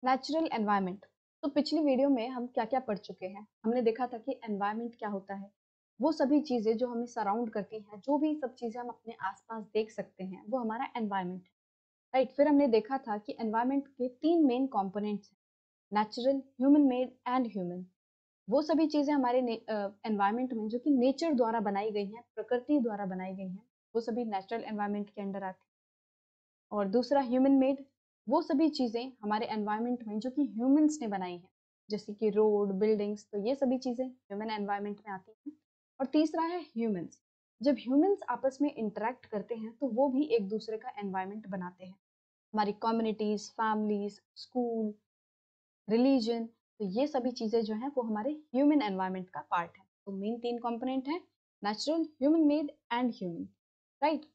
Natural environment. तो पिछली video में हम क्या क्या पढ़ चुके हैं। हमने देखा था कि एनवायरनमेंट क्या होता है। वो सभी चीजें जो हमें सराउंड करती हैं, जो भी सब चीजें हम अपने आसपास देख सकते हैं, वो हमारा एनवायरनमेंट है। राइट। फिर हमने देखा था कि एनवायरनमेंट के तीन मेन कंपोनेंट्स हैं, natural, human made and human. वो सभी चीजें हमारे एनवायरनमेंट में जो कि नेचर द्वारा बनाई गई हैं, प्रकृति द्वारा बनाई गई हैं, वो सभी नेचुरल एनवायरनमेंट के अंडर आती हैं। और दूसरा ह्यूमन मेड, वो सभी चीज़ें हमारे एनवायरनमेंट में जो कि ह्यूमंस ने बनाई हैं, जैसे कि रोड, बिल्डिंग्स, तो ये सभी चीज़ें ह्यूमन एनवायरनमेंट में आती हैं। और तीसरा है ह्यूमंस। जब ह्यूमंस आपस में इंटरेक्ट करते हैं तो वो भी एक दूसरे का एनवायरनमेंट बनाते हैं। हमारी कम्युनिटीज, फैमिलीज, स्कूल, रिलीजन, तो ये सभी चीज़ें जो हैं वो हमारे ह्यूमन एनवायरनमेंट का पार्ट है। तो मेन तीन कंपोनेंट है, natural, human made and human. Right.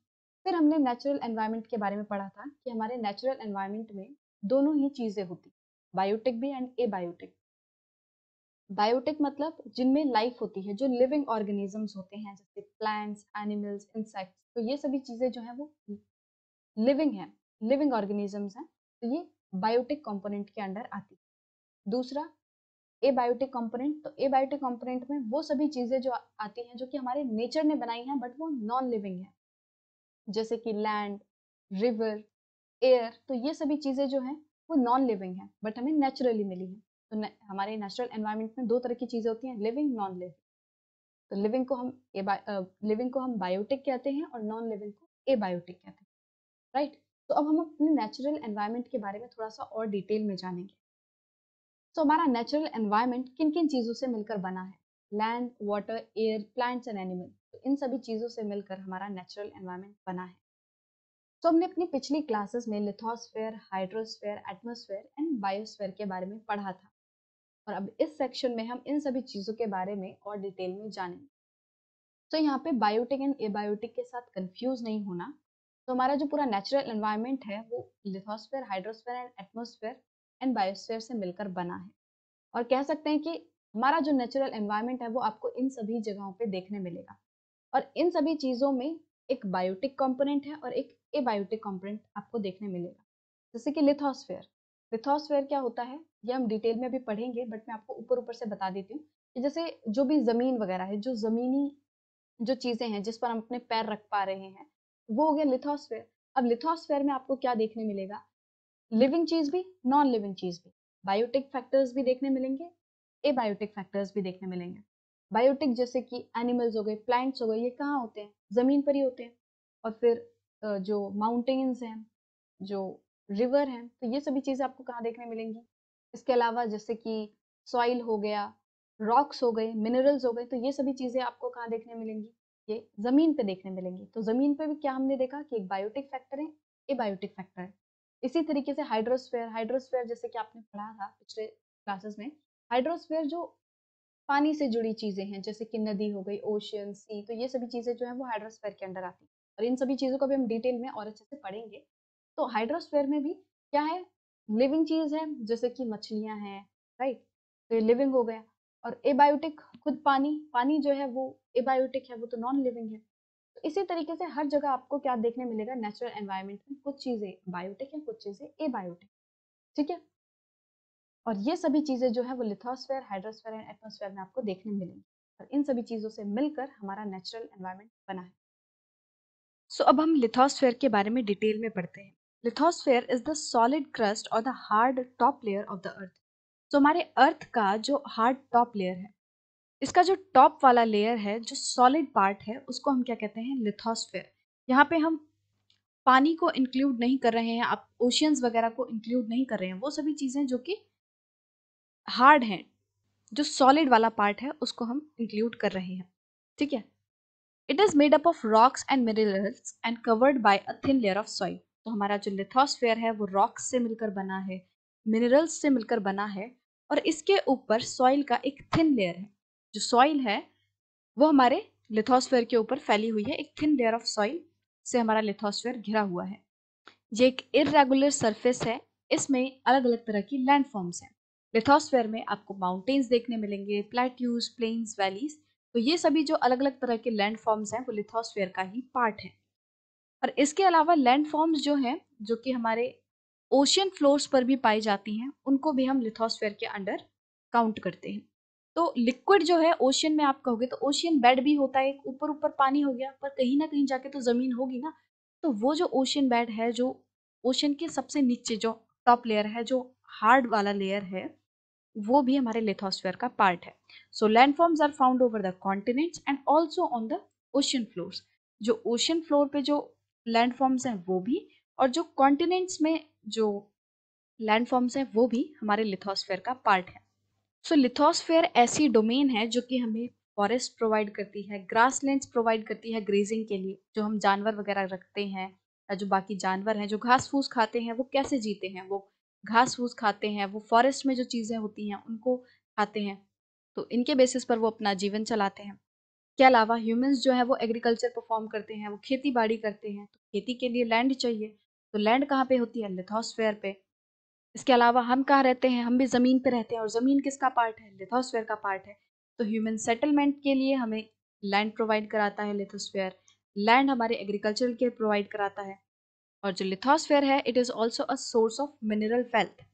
फिर हमने नेचुरल एनवायरनमेंट के बारे में पढ़ा था कि हमारे नेचुरल एनवायरनमेंट में दोनों ही चीज़ें होती, बायोटिक भी एंड एबायोटिक। बायोटिक मतलब जिनमें लाइफ होती है, जो लिविंग ऑर्गेनिजम्स होते हैं, जैसे प्लांट्स, एनिमल्स, इंसेक्ट्स, तो ये सभी चीज़ें जो हैं वो लिविंग हैं, लिविंग ऑर्गेनिजम्स हैं। तो ये बायोटिक कंपोनेंट के अंडर आती है। दूसरा एबायोटिक कंपोनेंट। तो एबायोटिक कंपोनेंट में वो सभी चीजें जो आती हैं जो कि हमारे नेचर ने बनाई हैं बट वो नॉन लिविंग है, जैसे कि लैंड, रिवर, एयर, तो ये सभी चीजें जो हैं वो नॉन लिविंग है बट हमें नेचुरली मिली है। तो हमारे नेचुरल एनवायरनमेंट में दो तरह की चीजें होती हैं, लिविंग, नॉन लिविंग। तो लिविंग को हम बायोटिक कहते हैं और नॉन लिविंग को एबायोटिक कहते हैं। राइट। तो अब हम अपने नेचुरल एनवायरनमेंट के बारे में थोड़ा सा और डिटेल में जानेंगे। तो हमारा नेचुरल एनवायरनमेंट किन किन चीज़ों से मिलकर बना है? Land, water, air, plants and animal. तो इन सभी चीज़ों से मिलकर हमारा नेचुरल एनवायरनमेंट बना है। तो हमने अपनी पिछली क्लासेस में lithosphere, hydrosphere, atmosphere and biosphere के बारे में पढ़ा था, और अब इस सेक्शन में हम इन सभी चीज़ों के बारे में और डिटेल में जानेंगे। तो यहाँ पे बायोटिक एंड एबायोटिक के साथ कंफ्यूज नहीं होना। तो हमारा जो पूरा नेचुरल एनवायरनमेंट है वो lithosphere, hydrosphere and atmosphere and biosphere से मिलकर बना है। और कह सकते हैं कि हमारा जो नेचुरल एनवायरनमेंट है वो आपको इन सभी जगहों पे देखने मिलेगा। और इन सभी चीज़ों में एक बायोटिक कंपोनेंट है और एक एबायोटिक कंपोनेंट आपको देखने मिलेगा। जैसे कि लिथोस्फेयर। लिथोस्फेयर क्या होता है ये हम डिटेल में भी पढ़ेंगे, बट मैं आपको ऊपर ऊपर से बता देती हूँ कि जैसे जो भी ज़मीन वगैरह है, जो ज़मीनी जो चीज़ें हैं जिस पर हम अपने पैर रख पा रहे हैं, वो हो गया लिथोस्फेयर। अब लिथोस्फेयर में आपको क्या देखने मिलेगा? लिविंग चीज भी, नॉन लिविंग चीज भी। बायोटिक फैक्टर्स भी देखने मिलेंगे, एबायोटिक फैक्टर्स भी देखने मिलेंगे। बायोटिक जैसे कि एनिमल्स हो गए, प्लांट्स हो गए, ये कहाँ होते हैं? जमीन पर ही होते हैं। और फिर जो माउंटेन्स हैं, जो रिवर हैं, तो ये सभी चीजें आपको कहाँ देखने मिलेंगी? इसके अलावा जैसे कि सॉइल हो गया, रॉक्स हो गए, मिनरल्स हो गए, तो ये सभी चीजें आपको कहाँ देखने मिलेंगी? ये जमीन पे देखने मिलेंगी। तो जमीन पे भी क्या हमने देखा कि एक बायोटिक फैक्टर है, एबायोटिक फैक्टर है। इसी तरीके से हाइड्रोस्फेयर। हाइड्रोस्फेयर जैसे कि आपने पढ़ा था पिछले क्लासेस में, हाइड्रोस्फेयर जो पानी से जुड़ी चीजें हैं, जैसे कि नदी हो गई, ओशियन, सी, तो ये सभी चीजें जो है वो हाइड्रोस्फेयर के अंडर आती हैं। और इन सभी चीजों को भी हम डिटेल में और अच्छे से पढ़ेंगे। तो हाइड्रोस्फेयर में भी क्या है? लिविंग चीज है, जैसे कि मछलियां हैं। राइट। तो ये लिविंग हो गया। और एबायोटिक, खुद पानी, पानी जो है वो एबायोटिक है, वो तो नॉन लिविंग है। तो इसी तरीके से हर जगह आपको क्या देखने मिलेगा? नेचुरल एनवायरनमेंट में कुछ चीजें बायोटिक है, कुछ चीजें एबायोटिक। ठीक है। और ये सभी चीजें जो है वो लिथोस्फेयर, हाइड्रोस्फेयर एंड एटमॉस्फेयर में आपको देखने मिलेंगी। और इन सभी चीजों से मिलकर हमारा नेचुरल एनवायरनमेंट बना है। सो अब हम लिथोस्फेयर के बारे में डिटेल में पढ़ते हैं। Lithosphere is the solid crust और the hard top layer of the earth. तो हमारे अर्थ का जो हार्ड टॉप लेयर है, इसका जो टॉप वाला लेयर है, जो सॉलिड पार्ट है, उसको हम क्या कहते हैं? लिथोस्फेयर। यहाँ पे हम पानी को इंक्लूड नहीं कर रहे हैं, आप ओशियंस वगैरह को इंक्लूड नहीं कर रहे हैं, वो सभी चीजें जो कि हार्ड हैं, जो सॉलिड वाला पार्ट है, उसको हम इंक्लूड कर रहे हैं। ठीक है। It is made up of rocks and minerals and covered by a thin layer of soil. तो हमारा जो लिथोस्फेयर है वो रॉक्स से मिलकर बना है, मिनरल्स से मिलकर बना है, और इसके ऊपर सॉइल का एक थिन लेयर है। जो सॉइल है वो हमारे लिथोस्फेयर के ऊपर फैली हुई है, एक थिन लेयर ऑफ सॉइल से हमारा लिथोस्फेयर घिरा हुआ है। ये एक इरेगुलर सरफेस है, इसमें अलग अलग तरह की लैंड फॉर्म्स हैं। लिथोस्फेयर में आपको माउंटेन्स देखने मिलेंगे, प्लेट्यूज, प्लेन्स, वैलीज। तो ये सभी जो अलग अलग तरह के लैंड फॉर्म्स हैं वो लिथोस्फेयर का ही पार्ट है। और इसके अलावा लैंड फॉर्म्स जो हैं, जो कि हमारे ओशियन फ्लोर्स पर भी पाई जाती हैं उनको भी हम लिथोस्फेयर के अंडर काउंट करते हैं। तो लिक्विड जो है ओशियन में आप कहोगे तो ओशियन बेड भी होता है, एक ऊपर ऊपर पानी हो गया, पर कहीं ना कहीं जाके तो जमीन होगी ना। तो वो जो ओशियन बेड है, जो ओशियन के सबसे नीचे जो टॉप लेयर है, जो हार्ड वाला लेयर है, वो भी हमारे लिथोस्फेयर का पार्ट है। So landforms are found over the continents and also on the ocean floors. जो ओशियन फ्लोर पे जो लैंडफॉर्म्स हैं वो भी, और जो कॉन्टिनेंट्स में जो लैंडफॉर्म्स हैं वो भी हमारे लिथोस्फेयर का पार्ट है। सो लिथोस्फेयर ऐसी डोमेन है जो कि हमें फॉरेस्ट प्रोवाइड करती है, ग्रासलैंड्स प्रोवाइड करती है ग्रेजिंग के लिए, जो हम जानवर वगैरह रखते हैं, या जो बाकी जानवर हैं जो घास फूस खाते हैं, वो कैसे जीते हैं, वो घास फूस खाते हैं, वो फॉरेस्ट में जो चीज़ें होती हैं उनको खाते हैं, तो इनके बेसिस पर वो अपना जीवन चलाते हैं। के अलावा ह्यूमंस जो है वो एग्रीकल्चर परफॉर्म करते हैं, वो खेती बाड़ी करते हैं, तो खेती के लिए लैंड चाहिए, तो लैंड कहाँ पे होती है? लिथोस्फेयर पे। इसके अलावा हम कहाँ रहते हैं? हम भी ज़मीन पे रहते हैं, और ज़मीन किसका पार्ट है? लिथोस्फेयर का पार्ट है। तो ह्यूमन सेटलमेंट के लिए हमें लैंड प्रोवाइड कराता है लिथोस्फेयर, लैंड हमारे एग्रीकल्चर के प्रोवाइड कराता है। और जो लिथोस्फेयर है, it is also a source of mineral wealth.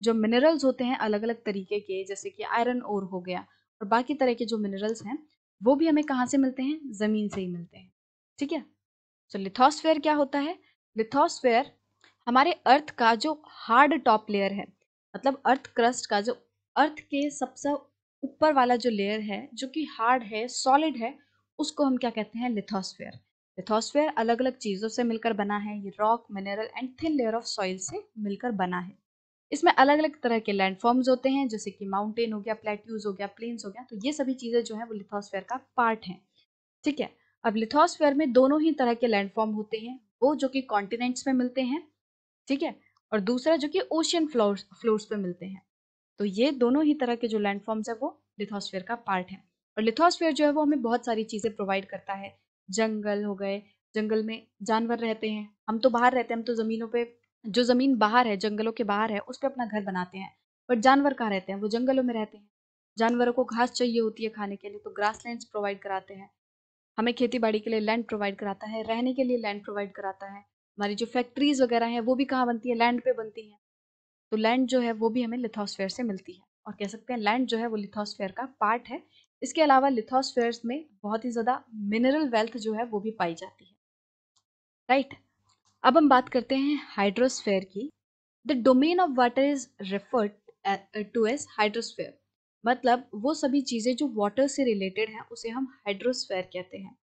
जो मिनरल्स होते हैं अलग अलग तरीके के, जैसे कि आयरन ओर हो गया, और बाकी तरह के जो मिनरल्स हैं, वो भी हमें कहाँ से मिलते हैं? ज़मीन से ही मिलते हैं। ठीक है। तो लिथोस्फेयर क्या होता है? लिथोस्फेयर हमारे अर्थ का जो हार्ड टॉप लेयर है, मतलब अर्थ क्रस्ट का जो अर्थ के सबसे ऊपर वाला जो लेयर है, जो कि हार्ड है, सॉलिड है, उसको हम क्या कहते हैं? लिथोस्फेयर। लिथोस्फेयर अलग अलग चीजों से मिलकर बना है, ये rock, mineral and thin layer of soil से मिलकर बना है। इसमें अलग अलग तरह के लैंडफॉर्म्स होते हैं, जैसे कि माउंटेन हो गया, प्लेट्यूज हो गया, प्लेन्स हो गया, तो ये सभी चीजें जो है वो लिथोस्फेयर का पार्ट है। ठीक है। अब लिथोस्फेयर में दोनों ही तरह के लैंडफॉर्म होते हैं, वो जो कि कॉन्टिनेंट्स में मिलते हैं, ठीक है, और दूसरा जो कि ओशियन फ्लोर्स पे मिलते हैं। तो ये दोनों ही तरह के जो लैंडफॉर्म्स है वो लिथोस्फेयर का पार्ट है। और लिथोस्फेयर जो है वो हमें बहुत सारी चीजें प्रोवाइड करता है। जंगल हो गए, जंगल में जानवर रहते हैं, हम तो बाहर रहते हैं, हम तो जमीनों पे, जो जमीन बाहर है, जंगलों के बाहर है, उस पर अपना घर बनाते हैं, बट जानवर कहाँ रहते हैं? वो जंगलों में रहते हैं। जानवरों को घास चाहिए होती है खाने के लिए, तो ग्रासलैंड्स प्रोवाइड कराते हैं। हमें खेती बाड़ी के लिए लैंड प्रोवाइड कराता है, रहने के लिए लैंड प्रोवाइड कराता है। हमारी जो फैक्ट्रीज वगैरह हैं वो भी कहाँ बनती है? लैंड पे बनती हैं। तो लैंड जो है वो भी हमें लिथोस्फेयर से मिलती है, और कह सकते हैं लैंड जो है वो लिथोस्फेयर का पार्ट है। इसके अलावा लिथोस्फेयर में बहुत ही ज़्यादा मिनरल वेल्थ जो है वो भी पाई जाती है। राइट। अब हम बात करते हैं हाइड्रोस्फेयर की। The domain of water is referred to as hydrosphere. मतलब वो सभी चीज़ें जो वाटर से रिलेटेड हैं उसे हम हाइड्रोस्फेयर कहते हैं।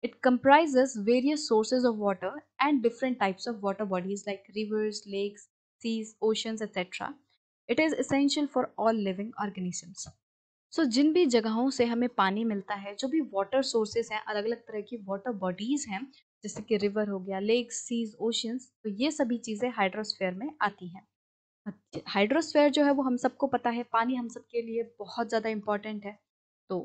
It comprises various sources of water and different types of water bodies like rivers, lakes, seas, oceans, etc. It is essential for all living organisms. So जिन भी जगहों से हमें पानी मिलता है, जो भी वाटर सोर्सेस हैं, अलग अलग तरह की वाटर बॉडीज हैं, जैसे कि रिवर हो गया, लेक्स, सीज, ओशियंस, तो ये सभी चीज़ें हाइड्रोस्फेयर में आती हैं। हाइड्रोस्फेयर जो है वो हम सबको पता है, पानी हम सबके लिए बहुत ज़्यादा इम्पॉर्टेंट है। तो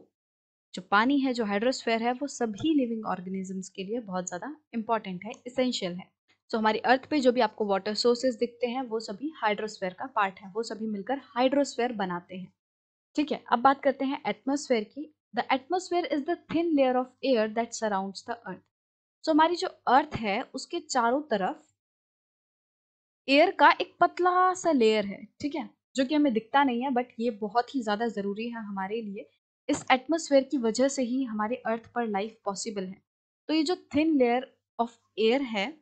जो पानी है, जो हाइड्रोस्फेयर है, वो सभी लिविंग ऑर्गेनिजम्स के लिए बहुत ज़्यादा इंपॉर्टेंट है, इसेंशियल है। सो हमारी अर्थ पे जो भी आपको वाटर सोर्सेज दिखते हैं वो सभी हाइड्रोस्फेयर का पार्ट है, वो सभी मिलकर हाइड्रोस्फेयर बनाते हैं। ठीक है। अब बात करते हैं एटमॉस्फेयर की। The atmosphere is the thin layer of air that surrounds the earth. So हमारी जो अर्थ है उसके चारों तरफ एयर का एक पतला सा लेयर है, ठीक है, जो कि हमें दिखता नहीं है, बट ये बहुत ही ज़्यादा ज़रूरी है हमारे लिए। इस एटमॉस्फेयर की वजह से ही हमारे अर्थ पर लाइफ पॉसिबल है। तो ये जो थिन लेयर ऑफ एयर है,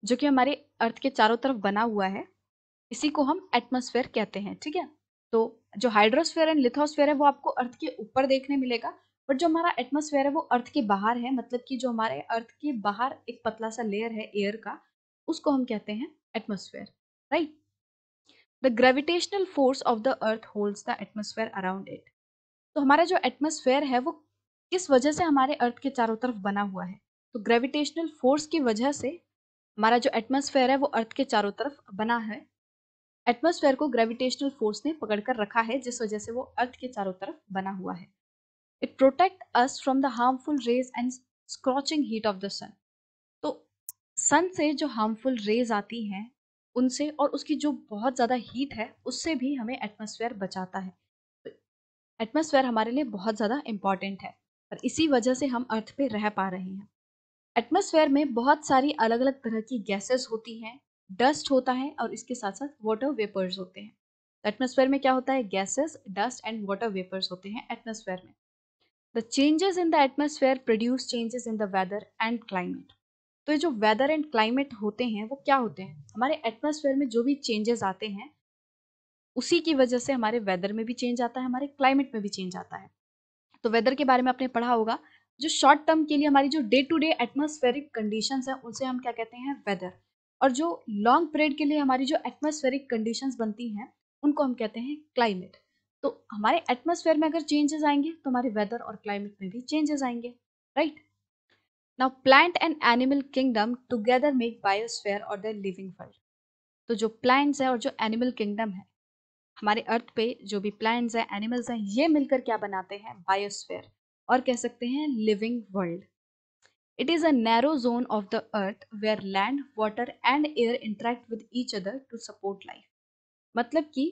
जो कि हमारे अर्थ के चारों तरफ बना हुआ है, इसी को हम एटमॉस्फेयर कहते हैं। ठीक है। तो जो हाइड्रोस्फेयर एंड लिथोस्फेयर है वो आपको अर्थ के ऊपर देखने मिलेगा, बट जो हमारा एटमॉस्फेयर है वो अर्थ के बाहर है, मतलब कि जो हमारे अर्थ के बाहर एक पतला सा लेयर है एयर का, उसको हम कहते हैं atmosphere. Right. The gravitational force of the earth holds the atmosphere around it. तो हमारा जो एटमॉस्फेयर है वो किस वजह से हमारे अर्थ के चारों तरफ बना हुआ है? तो ग्रेविटेशनल फोर्स की वजह से हमारा जो एटमॉस्फेयर है वो अर्थ के चारों तरफ बना है। एटमॉस्फेयर को ग्रेविटेशनल फोर्स ने पकड़कर रखा है, जिस वजह से वो अर्थ के चारों तरफ बना हुआ है। It protect us from the harmful rays and scorching heat of the sun. तो सन से जो हार्मफुल रेज आती हैं उनसे, और उसकी जो बहुत ज़्यादा हीट है उससे भी हमें एटमॉस्फेयर बचाता है। तो एटमॉस्फेयर हमारे लिए बहुत ज़्यादा इंपॉर्टेंट है, और इसी वजह से हम अर्थ पे रह पा रहे हैं। एटमॉस्फेयर में बहुत सारी अलग अलग तरह की गैसेस होती हैं, डस्ट होता है और इसके साथ साथ वाटर वेपर्स होते हैं। एटमॉस्फेयर में क्या होता है, gases, dust and water vapours होते हैं एटमॉस्फेयर में। The changes in the atmosphere produce changes in the weather and climate. तो ये जो वेदर एंड क्लाइमेट होते हैं वो क्या होते हैं, हमारे एटमॉस्फेयर में जो भी चेंजेस आते हैं उसी की वजह से हमारे वेदर में भी चेंज आता है, हमारे क्लाइमेट में भी चेंज आता है। तो वेदर के बारे में आपने पढ़ा होगा, जो शॉर्ट टर्म के लिए हमारी जो day to day atmospheric conditions है उनसे हम क्या कहते हैं, वेदर। और जो लॉन्ग पीरियड के लिए हमारी जो एटमॉस्फेरिक कंडीशंस बनती हैं उनको हम कहते हैं क्लाइमेट। तो हमारे एटमॉस्फेयर में अगर चेंजेस आएंगे तो हमारे वेदर और क्लाइमेट में भी चेंजेस आएंगे, right. Now plant and animal kingdom together make biosphere और द लिविंग वर्ल्ड। तो जो प्लांट्स है और जो एनिमल किंगडम है, हमारे अर्थ पे जो भी प्लांट्स हैं, एनिमल्स हैं, ये मिलकर क्या बनाते हैं, बायोस्फीयर, और कह सकते हैं living world. It is a narrow zone of the earth where land, water and air interact with each other to support life. मतलब कि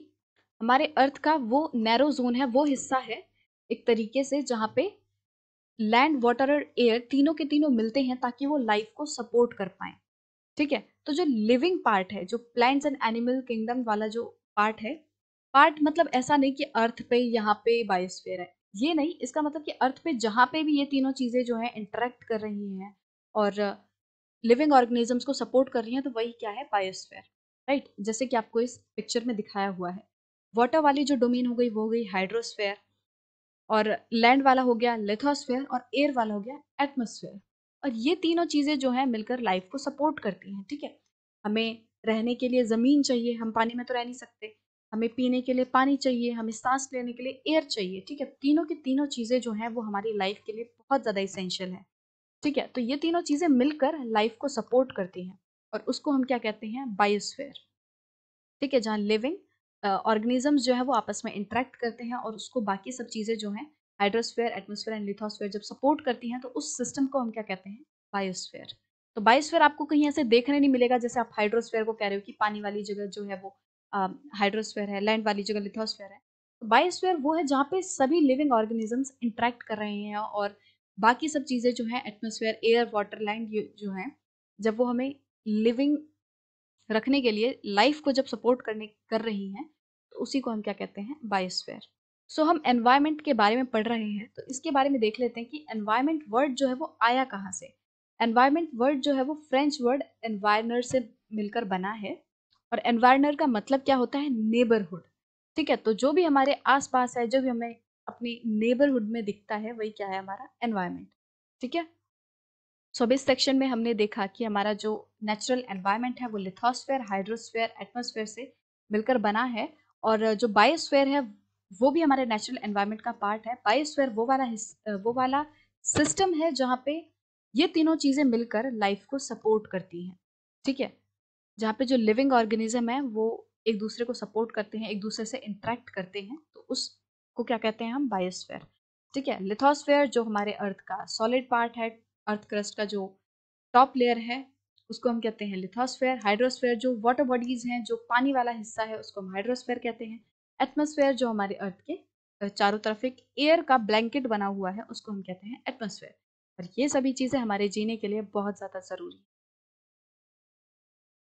हमारे अर्थ का वो नैरो जोन है, वो हिस्सा है एक तरीके से जहाँ पे लैंड, वाटर और एयर तीनों के तीनों मिलते हैं ताकि वो लाइफ को सपोर्ट कर पाए। ठीक है। तो जो लिविंग पार्ट है, जो प्लांट्स एंड एनिमल किंगडम वाला जो पार्ट है, पार्ट मतलब ऐसा नहीं कि अर्थ पे यहाँ पे बायोस्फीयर है, ये नहीं, इसका मतलब कि अर्थ पे जहाँ पे भी ये तीनों चीजें जो है इंटरेक्ट कर रही हैं और लिविंग ऑर्गेनिजम्स को सपोर्ट कर रही हैं, तो वही क्या है, बायोस्फीयर, राइट। जैसे कि आपको इस पिक्चर में दिखाया हुआ है, वाटर वाली जो डोमेन हो गई वो हो गई हाइड्रोस्फीयर, और लैंड वाला हो गया लिथोस्फीयर, और एयर वाला हो गया एटमॉस्फेयर। और ये तीनों चीजें जो है मिलकर लाइफ को सपोर्ट करती हैं, ठीक है। हमें रहने के लिए जमीन चाहिए, हम पानी में तो रह नहीं सकते, हमें पीने के लिए पानी चाहिए, हमें सांस लेने के लिए एयर चाहिए, ठीक है। तीनों की तीनों चीजें जो हैं वो हमारी लाइफ के लिए बहुत ज्यादा इसेंशियल है, ठीक है। तो ये तीनों चीजें मिलकर लाइफ को सपोर्ट करती हैं और उसको हम क्या कहते हैं, बायोस्फीयर, ठीक है। जहाँ लिविंग ऑर्गेनिजम्स जो है वो आपस में इंटरेक्ट करते हैं और उसको बाकी सब चीज़ें जो हैं, हाइड्रोस्फीयर, एटमॉस्फेयर एंड लिथोस्फीयर, जब सपोर्ट करती हैं तो उस सिस्टम को हम क्या कहते हैं, बायोस्फीयर। तो बायोस्फीयर आपको कहीं ऐसे देखने नहीं मिलेगा जैसे आप हाइड्रोस्फीयर को कह रहे हो कि पानी वाली जगह जो है वो हाइड्रोस्फीयर है, लैंड वाली जगह लिथोस्फीयर है। तो बायोस्फीयर वो है जहाँ पे सभी लिविंग ऑर्गेनिजम्स इंटरेक्ट कर रहे हैं और बाकी सब चीज़ें जो हैं, एटमॉस्फेयर, एयर, वाटर, लैंड, ये जो हैं, जब वो हमें लिविंग रखने के लिए, लाइफ को जब सपोर्ट करने कर रही हैं, तो उसी को हम क्या कहते हैं, बायोस्फीयर। सो हम एनवायरनमेंट के बारे में पढ़ रहे हैं तो इसके बारे में देख लेते हैं कि एनवायरनमेंट वर्ड जो है वो आया कहाँ से। एनवायरनमेंट वर्ड जो है वो फ्रेंच वर्ड एनवायरनर से मिलकर बना है, और एनवायरनर का मतलब क्या होता है, नेबरहुड, ठीक है। तो जो भी हमारे आसपास है, जो भी हमें अपनी नेबरहुड में दिखता है, वही क्या है, हमारा एनवायरनमेंट, ठीक है। सो अब इस सेक्शन में हमने देखा कि हमारा जो नेचुरल एनवायरनमेंट है वो लिथोस्फेयर, हाइड्रोस्फेयर, एटमॉस्फेयर से मिलकर बना है, और जो बायोस्फेयर है वो भी हमारे नेचुरल एनवायरनमेंट का पार्ट है। बायोस्फेयर वो वाला सिस्टम है जहाँ पे ये तीनों चीज़ें मिलकर लाइफ को सपोर्ट करती हैं, ठीक है। जहाँ पे जो लिविंग ऑर्गेनिज्म है वो एक दूसरे को सपोर्ट करते हैं, एक दूसरे से इंटरेक्ट करते हैं, तो उसको क्या कहते हैं हम, बायोस्फेयर, ठीक है। लिथोस्फेयर जो हमारे अर्थ का सॉलिड पार्ट है, अर्थ क्रस्ट का जो टॉप लेयर है, उसको हम कहते हैं लिथोस्फेयर। हाइड्रोस्फेयर जो वाटर बॉडीज हैं, जो पानी वाला हिस्सा है, उसको हम हाइड्रोस्फेयर कहते हैं। एटमॉस्फेयर जो हमारे अर्थ के चारों तरफ एक एयर का ब्लैंकेट बना हुआ है, उसको हम कहते हैं एटमॉस्फेयर। और ये सभी चीज़ें हमारे जीने के लिए बहुत ज़्यादा ज़रूरी है।